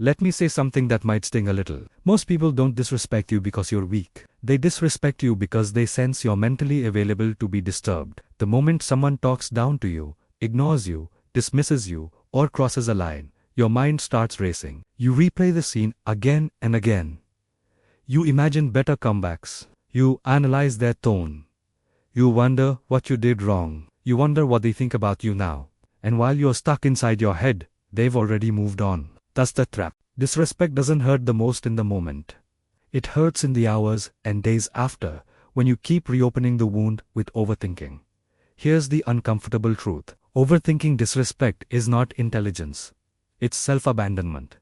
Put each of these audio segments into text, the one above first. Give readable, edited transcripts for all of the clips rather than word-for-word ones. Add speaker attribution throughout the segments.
Speaker 1: Let me say something that might sting a little. Most people don't disrespect you because you're weak. They disrespect you because they sense you're mentally available to be disturbed. The moment someone talks down to you, ignores you, dismisses you, or crosses a line, your mind starts racing. You replay the scene again and again. You imagine better comebacks. You analyze their tone. You wonder what you did wrong. You wonder what they think about you now. And while you're stuck inside your head, they've already moved on. That's the trap. Disrespect doesn't hurt the most in the moment. It hurts in the hours and days after, when you keep reopening the wound with overthinking. Here's the uncomfortable truth. Overthinking disrespect is not intelligence. It's self-abandonment.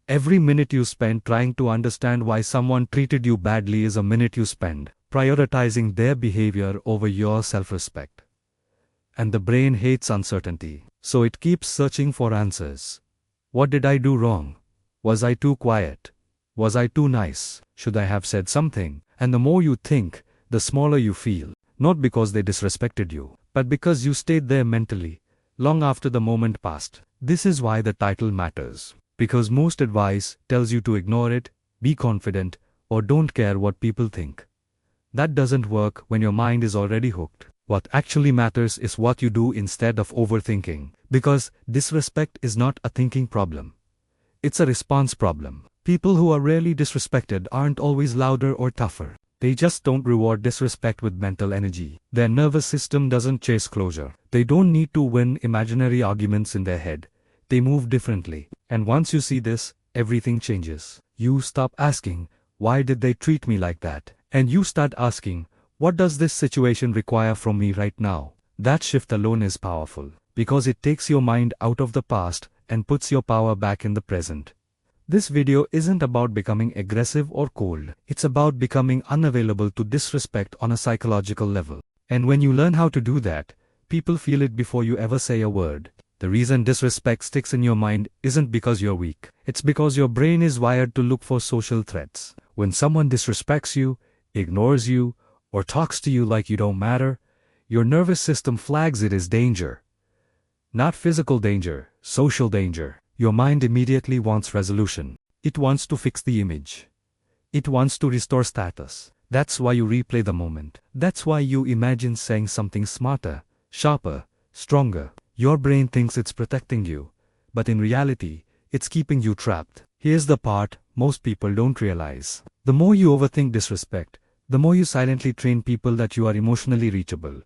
Speaker 1: Every minute you spend trying to understand why someone treated you badly is a minute you spend prioritizing their behavior over your self-respect. And the brain hates uncertainty, so it keeps searching for answers. What did I do wrong? Was I too quiet? Was I too nice? Should I have said something? And the more you think, the smaller you feel, not because they disrespected you, but because you stayed there mentally, long after the moment passed. This is why the title matters. Because most advice tells you to ignore it, be confident, or don't care what people think. That doesn't work when your mind is already hooked. What actually matters is what you do instead of overthinking. Because disrespect is not a thinking problem. It's a response problem. People who are rarely disrespected aren't always louder or tougher. They just don't reward disrespect with mental energy. Their nervous system doesn't chase closure. They don't need to win imaginary arguments in their head. They move differently. And once you see this, everything changes. You stop asking, why did they treat me like that? And you start asking, what does this situation require from me right now? That shift alone is powerful, because it takes your mind out of the past and puts your power back in the present. This video isn't about becoming aggressive or cold. It's about becoming unavailable to disrespect on a psychological level. And when you learn how to do that, people feel it before you ever say a word. The reason disrespect sticks in your mind isn't because you're weak. It's because your brain is wired to look for social threats. When someone disrespects you, ignores you, or talks to you like you don't matter, your nervous system flags it as danger. Not physical danger, social danger. Your mind immediately wants resolution. It wants to fix the image. It wants to restore status. That's why you replay the moment. That's why you imagine saying something smarter, sharper, stronger. Your brain thinks it's protecting you, but in reality, it's keeping you trapped. Here's the part most people don't realize. The more you overthink disrespect, the more you silently train people that you are emotionally reachable.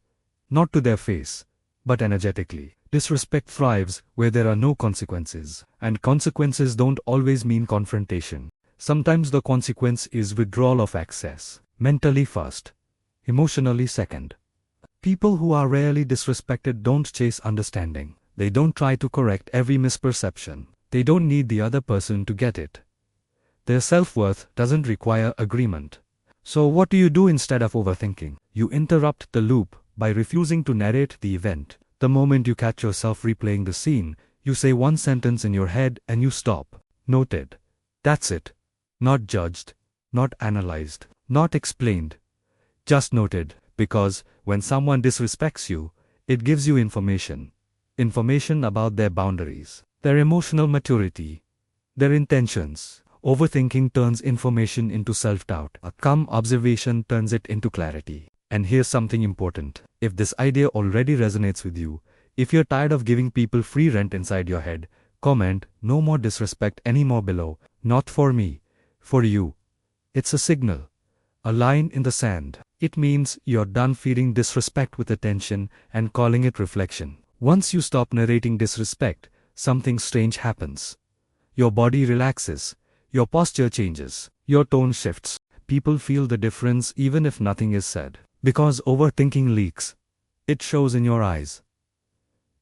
Speaker 1: Not to their face, but energetically. Disrespect thrives where there are no consequences. And consequences don't always mean confrontation. Sometimes the consequence is withdrawal of access. Mentally first. Emotionally second. People who are rarely disrespected don't chase understanding. They don't try to correct every misperception. They don't need the other person to get it. Their self-worth doesn't require agreement. So what do you do instead of overthinking? You interrupt the loop by refusing to narrate the event. The moment you catch yourself replaying the scene, you say one sentence in your head and you stop. Noted. That's it. Not judged. Not analyzed. Not explained. Just noted. Because when someone disrespects you, it gives you information. Information about their boundaries, their emotional maturity, their intentions. Overthinking turns information into self-doubt. A calm observation turns it into clarity. And here's something important. If this idea already resonates with you, if you're tired of giving people free rent inside your head, comment, "No more disrespect anymore" below. Not for me, for you. It's a signal. A line in the sand. It means you're done feeding disrespect with attention and calling it reflection. Once you stop narrating disrespect, something strange happens. Your body relaxes. Your posture changes. Your tone shifts. People feel the difference even if nothing is said. Because overthinking leaks. It shows in your eyes.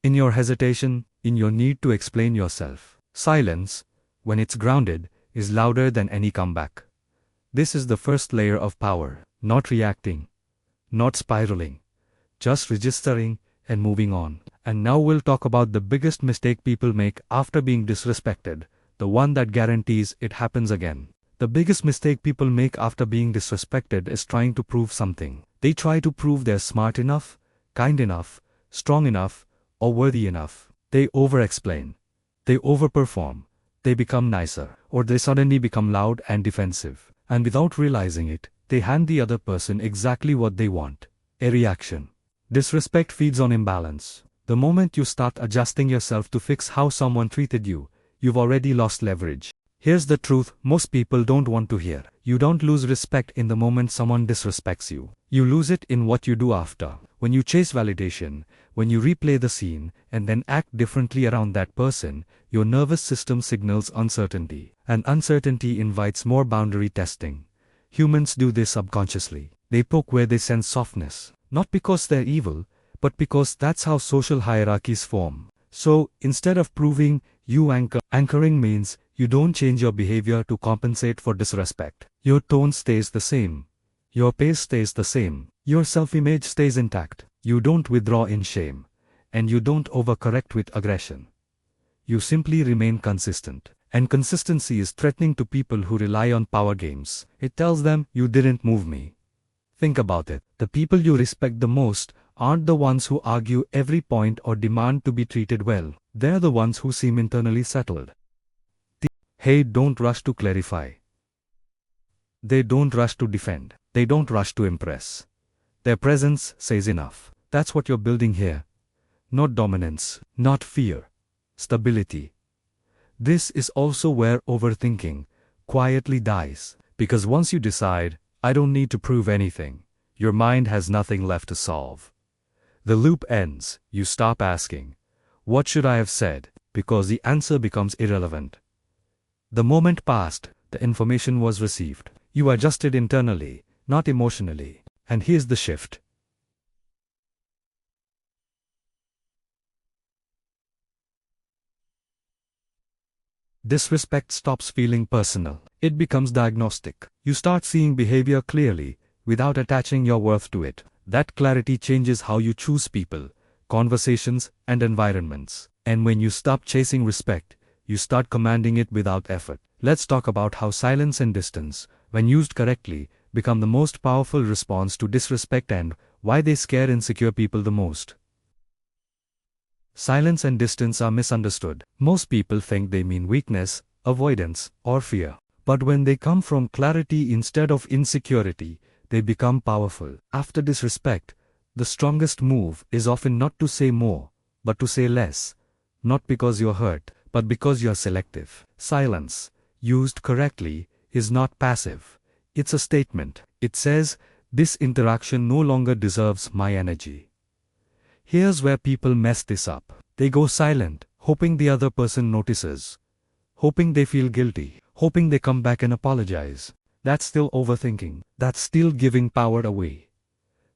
Speaker 1: In your hesitation, in your need to explain yourself. Silence, when it's grounded, is louder than any comeback. This is the first layer of power. Not reacting. Not spiraling. Just registering and moving on. And now we'll talk about the biggest mistake people make after being disrespected. The one that guarantees it happens again. The biggest mistake people make after being disrespected is trying to prove something. They try to prove they're smart enough, kind enough, strong enough, or worthy enough. They over-explain. They overperform. They become nicer. or they suddenly become loud and defensive. And without realizing it, they hand the other person exactly what they want: a reaction. Disrespect feeds on imbalance. The moment you start adjusting yourself to fix how someone treated you, you've already lost leverage. Here's the truth most people don't want to hear. You don't lose respect in the moment someone disrespects you. You lose it in what you do after. When you chase validation, when you replay the scene, and then act differently around that person, your nervous system signals uncertainty. And uncertainty invites more boundary testing. Humans do this subconsciously. They poke where they sense softness. Not because they're evil, but because that's how social hierarchies form. So, instead of proving you anchoring means you don't change your behavior to compensate for disrespect. Your tone stays the same. Your pace stays the same. Your self-image stays intact. You don't withdraw in shame. And you don't overcorrect with aggression. You simply remain consistent. And consistency is threatening to people who rely on power games. It tells them, you didn't move me. Think about it. The people you respect the most aren't the ones who argue every point or demand to be treated well. They're the ones who seem internally settled. Hey, don't rush to clarify. They don't rush to defend. They don't rush to impress. Their presence says enough. That's what you're building here. Not dominance, not fear. Stability. This is also where overthinking quietly dies. Because once you decide, I don't need to prove anything, your mind has nothing left to solve. The loop ends. You stop asking, what should I have said? Because the answer becomes irrelevant. The moment passed, the information was received. You adjusted internally, not emotionally. And here's the shift. Disrespect stops feeling personal. It becomes diagnostic. You start seeing behavior clearly, without attaching your worth to it. That clarity changes how you choose people, conversations, and environments. And when you stop chasing respect, you start commanding it without effort. Let's talk about how silence and distance, when used correctly, become the most powerful response to disrespect and why they scare insecure people the most. Silence and distance are misunderstood. Most people think they mean weakness, avoidance, or fear. But when they come from clarity instead of insecurity, they become powerful. After disrespect, the strongest move is often not to say more, but to say less. Not because you're hurt, but because you're selective. Silence, used correctly, is not passive. It's a statement. It says, this interaction no longer deserves my energy. Here's where people mess this up. They go silent, hoping the other person notices. Hoping they feel guilty. Hoping they come back and apologize. That's still overthinking. That's still giving power away.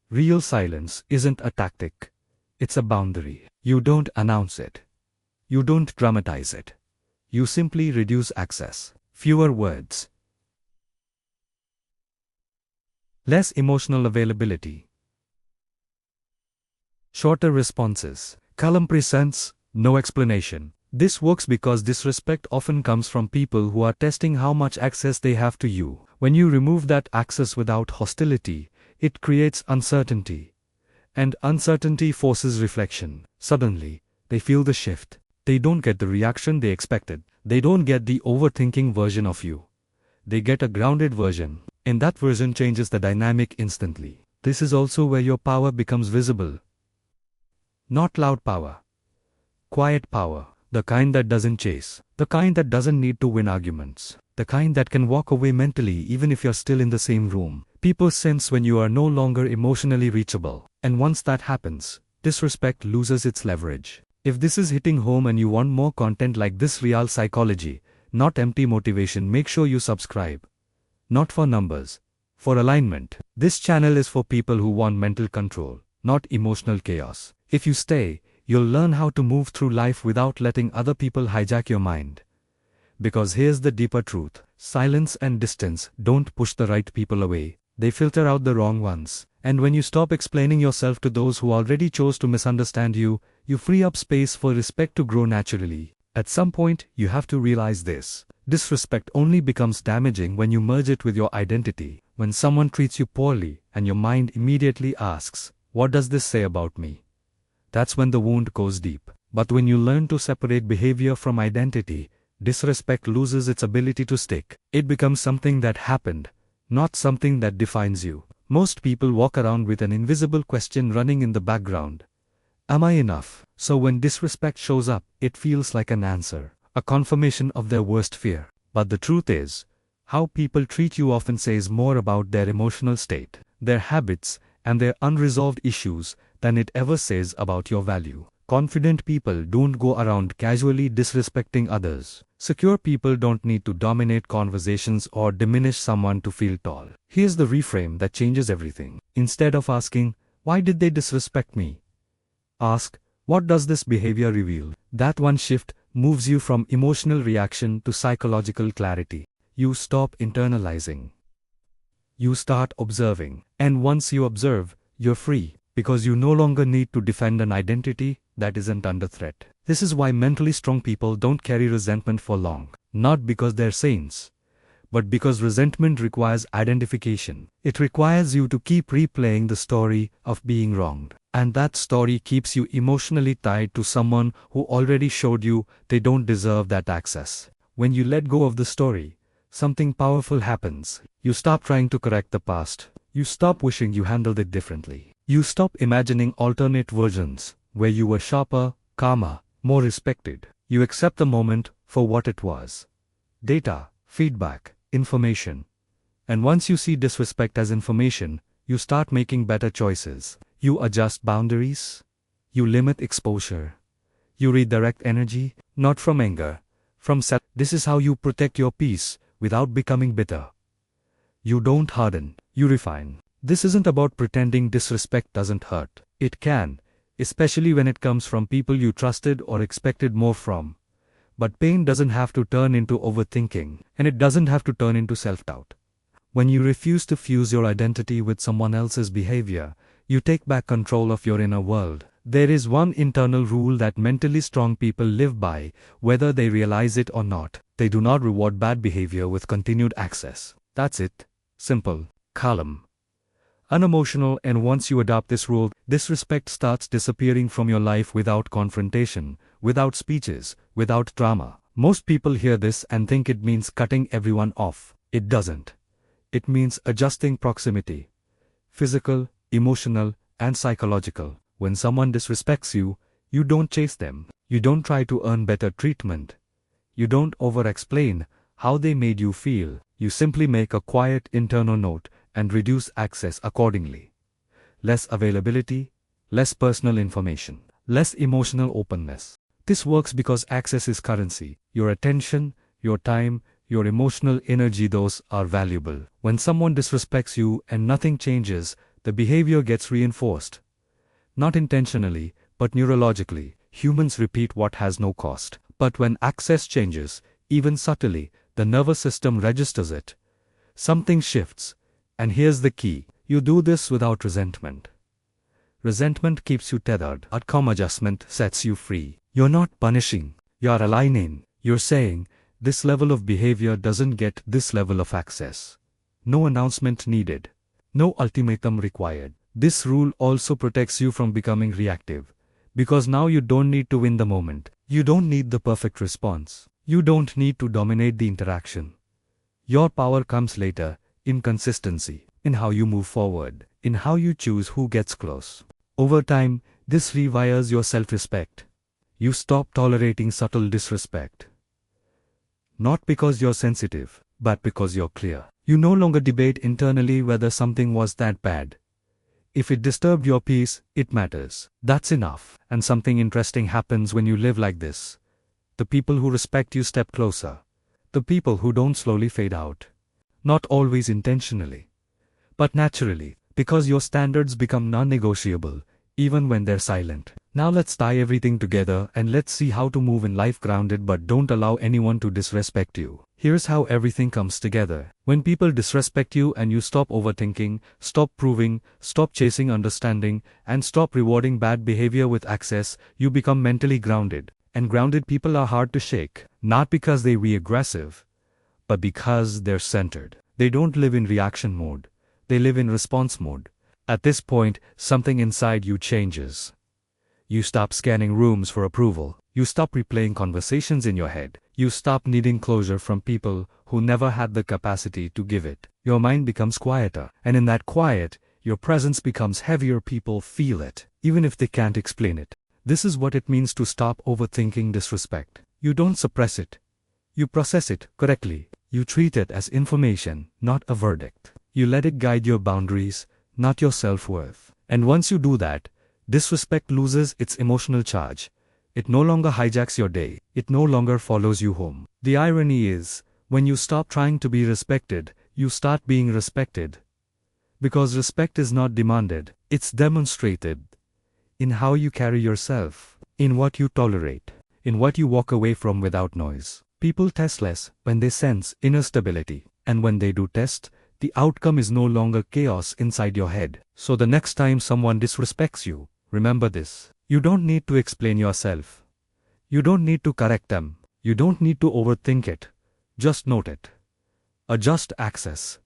Speaker 1: Real silence isn't a tactic. It's a boundary. You don't announce it. You don't dramatize it. You simply reduce access. Fewer words. Less emotional availability. Shorter responses. Calm presence, no explanation. This works because disrespect often comes from people who are testing how much access they have to you. When you remove that access without hostility, it creates uncertainty. And uncertainty forces reflection. Suddenly, they feel the shift. They don't get the reaction they expected. They don't get the overthinking version of you. They get a grounded version. And that version changes the dynamic instantly. This is also where your power becomes visible. Not loud power. Quiet power. The kind that doesn't chase. The kind that doesn't need to win arguments. The kind that can walk away mentally even if you're still in the same room. People sense when you are no longer emotionally reachable. And once that happens, disrespect loses its leverage. If this is hitting home and you want more content like this, real psychology, not empty motivation, make sure you subscribe. Not for numbers. For alignment. This channel is for people who want mental control, not emotional chaos. If you stay, you'll learn how to move through life without letting other people hijack your mind. Because here's the deeper truth. Silence and distance don't push the right people away. They filter out the wrong ones. And when you stop explaining yourself to those who already chose to misunderstand you, you free up space for respect to grow naturally. At some point, you have to realize this. Disrespect only becomes damaging when you merge it with your identity. When someone treats you poorly, and your mind immediately asks, what does this say about me? That's when the wound goes deep. But when you learn to separate behavior from identity, disrespect loses its ability to stick. It becomes something that happened, not something that defines you. Most people walk around with an invisible question running in the background. Am I enough? So when disrespect shows up, it feels like an answer, a confirmation of their worst fear. But the truth is, how people treat you often says more about their emotional state, their habits, and their unresolved issues than it ever says about your value. Confident people don't go around casually disrespecting others. Secure people don't need to dominate conversations or diminish someone to feel tall. Here's the reframe that changes everything. Instead of asking, "Why did they disrespect me?" ask, "What does this behavior reveal?" That one shift moves you from emotional reaction to psychological clarity. You stop internalizing. You start observing. And once you observe, you're free, because you no longer need to defend an identity that isn't under threat. This is why mentally strong people don't carry resentment for long. Not because they're saints, but because resentment requires identification. It requires you to keep replaying the story of being wronged. And that story keeps you emotionally tied to someone who already showed you they don't deserve that access. When you let go of the story, something powerful happens. You stop trying to correct the past. You stop wishing you handled it differently. You stop imagining alternate versions, where you were sharper, calmer, more respected. You accept the moment for what it was. Data, feedback, information. And once you see disrespect as information, you start making better choices. You adjust boundaries. You limit exposure. You redirect energy, not from anger, from self. This is how you protect your peace without becoming bitter. You don't harden, you refine. This isn't about pretending disrespect doesn't hurt. It can, especially when it comes from people you trusted or expected more from. But pain doesn't have to turn into overthinking, and it doesn't have to turn into self-doubt. When you refuse to fuse your identity with someone else's behavior, you take back control of your inner world. There is one internal rule that mentally strong people live by, whether they realize it or not. They do not reward bad behavior with continued access. That's it. Simple, calm, unemotional, and once you adopt this rule, disrespect starts disappearing from your life without confrontation, without speeches, without drama. Most people hear this and think it means cutting everyone off. It doesn't. It means adjusting proximity. Physical, emotional, and psychological. When someone disrespects you, you don't chase them. You don't try to earn better treatment. You don't over-explain how they made you feel. You simply make a quiet internal note and reduce access accordingly. Less availability, less personal information, less emotional openness. This works because access is currency. Your attention, your time, your emotional energy, those are valuable. When someone disrespects you and nothing changes, the behavior gets reinforced. Not intentionally, but neurologically. Humans repeat what has no cost. But when access changes, even subtly, the nervous system registers it. Something shifts. And here's the key. You do this without resentment. Resentment keeps you tethered. Outcome adjustment sets you free. You're not punishing. You're aligning. You're saying, this level of behavior doesn't get this level of access. No announcement needed. No ultimatum required. This rule also protects you from becoming reactive. Because now you don't need to win the moment. You don't need the perfect response. You don't need to dominate the interaction. Your power comes later, in consistency, in how you move forward, in how you choose who gets close. Over time, this rewires your self-respect. You stop tolerating subtle disrespect. Not because you're sensitive, but because you're clear. You no longer debate internally whether something was that bad. If it disturbed your peace, it matters. That's enough. And something interesting happens when you live like this. The people who respect you step closer. The people who don't slowly fade out. Not always intentionally, but naturally, because your standards become non-negotiable, even when they're silent. Now let's tie everything together and let's see how to move in life grounded but don't allow anyone to disrespect you. Here's how everything comes together. When people disrespect you and you stop overthinking, stop proving, stop chasing understanding, and stop rewarding bad behavior with access, you become mentally grounded. And grounded people are hard to shake, not because they be aggressive, but because they're centered. They don't live in reaction mode. They live in response mode. At this point, something inside you changes. You stop scanning rooms for approval. You stop replaying conversations in your head. You stop needing closure from people who never had the capacity to give it. Your mind becomes quieter, and in that quiet, your presence becomes heavier. People feel it, even if they can't explain it. This is what it means to stop overthinking disrespect. You don't suppress it. You process it correctly. You treat it as information, not a verdict. You let it guide your boundaries, not your self-worth. And once you do that, disrespect loses its emotional charge. It no longer hijacks your day. It no longer follows you home. The irony is, when you stop trying to be respected, you start being respected. Because respect is not demanded, it's demonstrated. In how you carry yourself, in what you tolerate, in what you walk away from without noise. People test less when they sense inner stability, and when they do test, the outcome is no longer chaos inside your head. So the next time someone disrespects you, remember this. You don't need to explain yourself. You don't need to correct them. You don't need to overthink it. Just note it. Adjust access.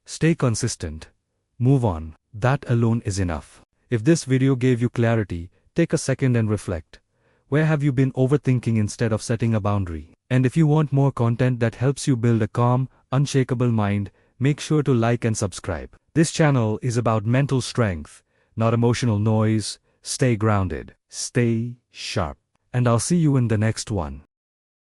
Speaker 1: Stay consistent. Move on. That alone is enough. If this video gave you clarity, take a second and reflect. Where have you been overthinking instead of setting a boundary? And if you want more content that helps you build a calm, unshakable mind, make sure to like and subscribe. This channel is about mental strength, not emotional noise. Stay grounded. Stay sharp. And I'll see you in the next one.